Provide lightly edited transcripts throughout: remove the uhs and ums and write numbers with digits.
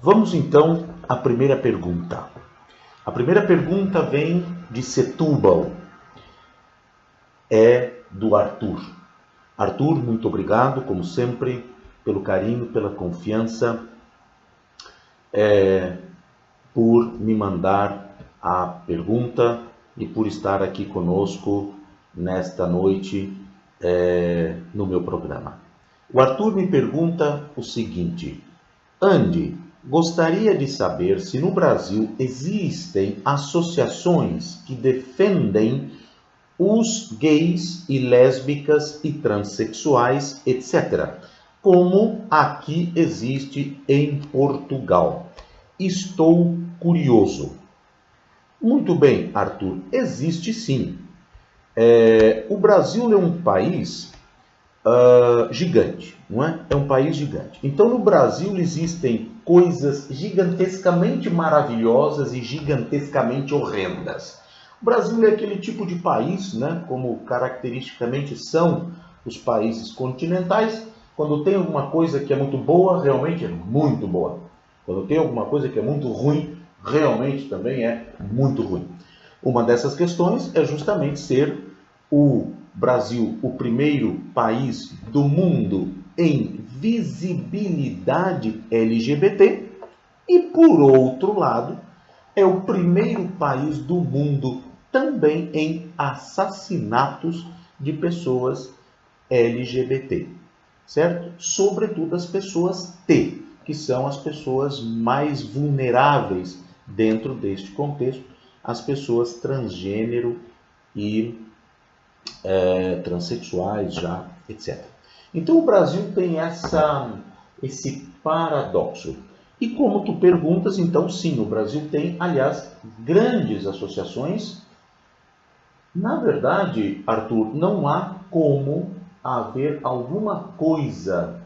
Vamos então à primeira pergunta. A primeira pergunta vem de Setúbal, é do Arthur. Arthur, muito obrigado, como sempre, pelo carinho, pela confiança, por me mandar a pergunta e por estar aqui conosco nesta noite no meu programa. O Arthur me pergunta o seguinte: Andy, gostaria de saber se no Brasil existem associações que defendem os gays e lésbicas e transexuais, etc., como aqui existe em Portugal. Estou curioso. Muito bem, Arthur, existe sim. O Brasil é um país gigante, não é? É um país gigante. Então, no Brasil existem coisas gigantescamente maravilhosas e gigantescamente horrendas. O Brasil é aquele tipo de país, né, como caracteristicamente são os países continentais. Quando tem alguma coisa que é muito boa, realmente é muito boa. Quando tem alguma coisa que é muito ruim, realmente também é muito ruim. Uma dessas questões é justamente ser o Brasil o primeiro país do mundo em visibilidade LGBT e, por outro lado, é o primeiro país do mundo também em assassinatos de pessoas LGBT, certo? Sobretudo as pessoas T, que são as pessoas mais vulneráveis dentro deste contexto, as pessoas transgênero e transexuais já, etc. Então o Brasil tem esse paradoxo. E como tu perguntas, então sim, o Brasil tem, aliás, grandes associações. Na verdade, Arthur, não há como haver alguma coisa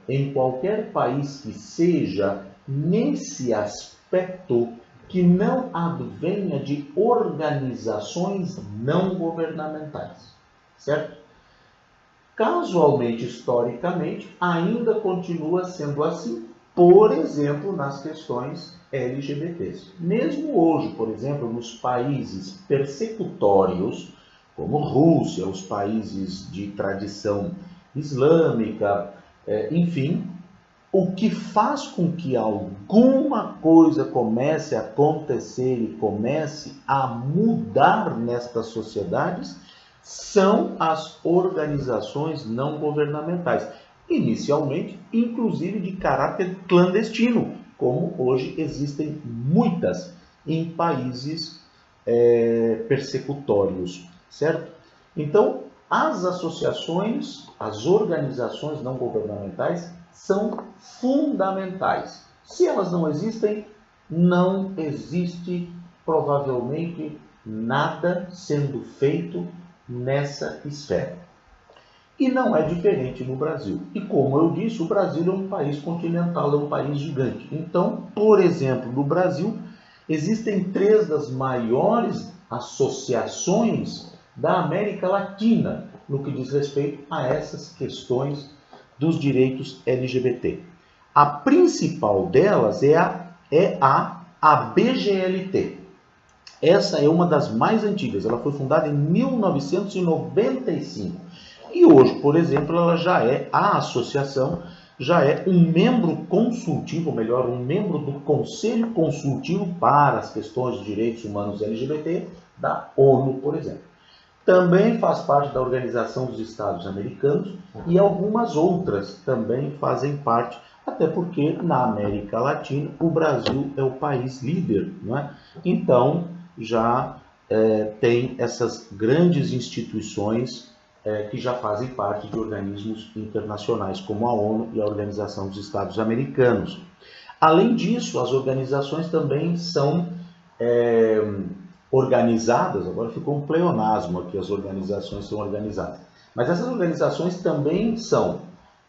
em qualquer país que seja nesse aspecto que não advenha de organizações não governamentais, certo? Casualmente, historicamente, ainda continua sendo assim, por exemplo, nas questões LGBTs. Mesmo hoje, por exemplo, nos países persecutórios, como Rússia, os países de tradição islâmica, enfim, o que faz com que alguma coisa comece a acontecer e comece a mudar nestas sociedades são as organizações não governamentais, inicialmente, inclusive de caráter clandestino, como hoje existem muitas em países persecutórios, certo? Então, as associações, as organizações não governamentais são fundamentais. Se elas não existem, não existe provavelmente nada sendo feito nessa esfera. E não é diferente no Brasil. E como eu disse, o Brasil é um país continental, é um país gigante. Então, por exemplo, no Brasil, existem 3 das maiores associações da América Latina no que diz respeito a essas questões dos direitos LGBT. A principal delas é a ABGLT. Essa é uma das mais antigas, ela foi fundada em 1995. E hoje, por exemplo, ela já é, a associação já é um membro consultivo, ou melhor, um membro do Conselho Consultivo para as questões de direitos humanos LGBT da ONU, por exemplo. Também faz parte da Organização dos Estados Americanos e algumas outras também fazem parte, até porque na América Latina o Brasil é o país líder, não é? Então já tem essas grandes instituições que já fazem parte de organismos internacionais como a ONU e a Organização dos Estados Americanos. Além disso, as organizações também são organizadas, agora ficou um pleonasmo aqui, as organizações são organizadas, mas essas organizações também são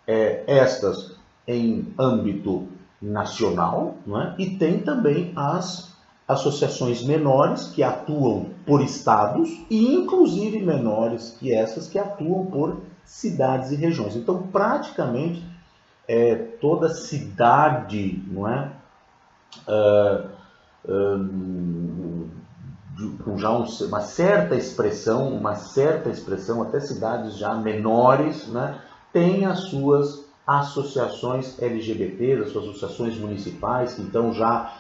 estas em âmbito nacional, não é? E tem também as associações menores que atuam por estados e inclusive menores que essas que atuam por cidades e regiões. Então, praticamente, toda cidade, não é? Com já uma certa expressão, até cidades já menores, né, tem as suas associações LGBT, as suas associações municipais, que então já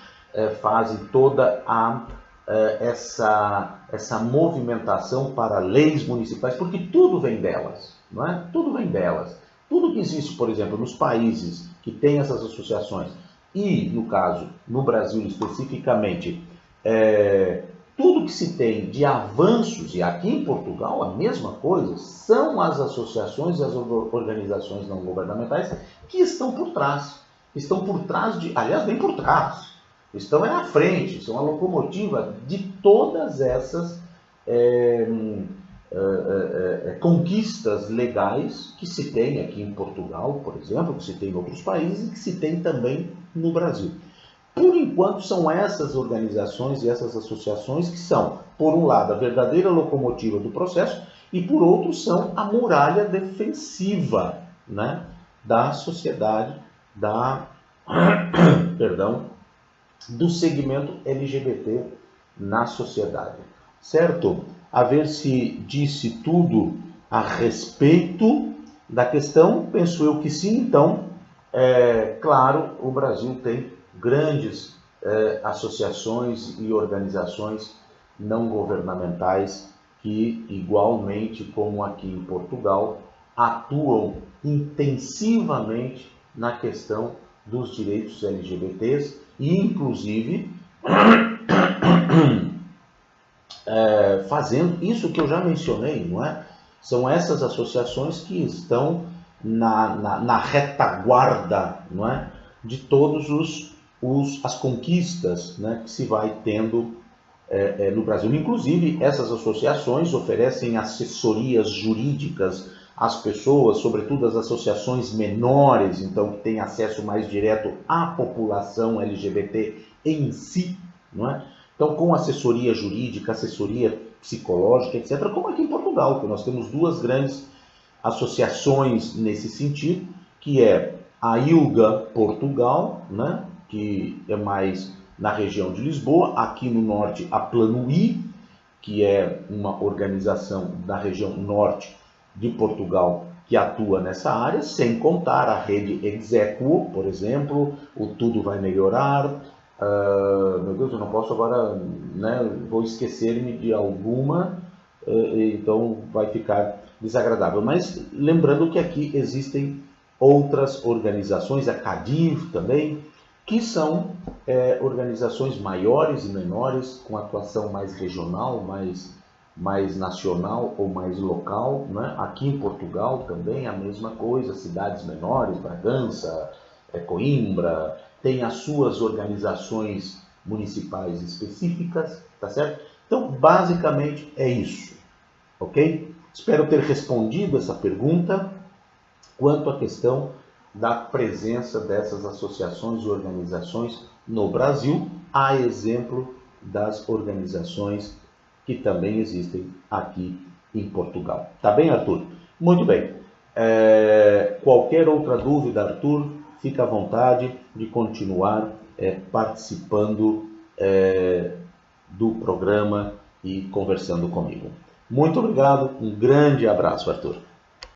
fazem toda essa movimentação para leis municipais, porque tudo vem delas, não é? Tudo vem delas. Tudo que existe, por exemplo, nos países que têm essas associações, e no caso, no Brasil especificamente, tudo que se tem de avanços, e aqui em Portugal a mesma coisa, são as associações e as organizações não governamentais que estão por trás. Estão por trás aliás, nem por trás, estão na frente, são a locomotiva de todas essas conquistas legais que se tem aqui em Portugal, por exemplo, que se tem em outros países e que se tem também no Brasil. Por enquanto, são essas organizações e essas associações que são, por um lado, a verdadeira locomotiva do processo e, por outro, são a muralha defensiva, né, da sociedade, do segmento LGBT na sociedade. Certo? A ver se disse tudo a respeito da questão. Penso eu que sim. Então, claro, o Brasil tem grandes associações e organizações não governamentais que, igualmente como aqui em Portugal, atuam intensivamente na questão dos direitos LGBTs e, inclusive, fazendo isso que eu já mencionei, não é? São essas associações que estão na retaguarda, não é? De todos as conquistas, né, que se vai tendo no Brasil. Inclusive, essas associações oferecem assessorias jurídicas às pessoas, sobretudo as associações menores, então que têm acesso mais direto à população LGBT em si, não é? Então, com assessoria jurídica, assessoria psicológica, etc., como aqui em Portugal, que nós temos duas grandes associações nesse sentido, que é a ILGA Portugal, né, que é mais na região de Lisboa, aqui no norte a Plano I, que é uma organização da região norte de Portugal que atua nessa área, sem contar a rede Exequo, por exemplo, o Tudo Vai Melhorar. Meu Deus, eu não posso agora, né, vou esquecer-me de alguma, então vai ficar desagradável. Mas lembrando que aqui existem outras organizações, a CADIV também, que são organizações maiores e menores, com atuação mais regional, mais nacional ou mais local, né? Aqui em Portugal também a mesma coisa, cidades menores, Bragança, Coimbra, tem as suas organizações municipais específicas, tá certo? Então, basicamente é isso, ok? Espero ter respondido essa pergunta quanto à questão da presença dessas associações e organizações no Brasil, a exemplo das organizações que também existem aqui em Portugal. Tá bem, Arthur? Muito bem. Qualquer outra dúvida, Arthur, fica à vontade de continuar participando do programa e conversando comigo. Muito obrigado, um grande abraço, Arthur.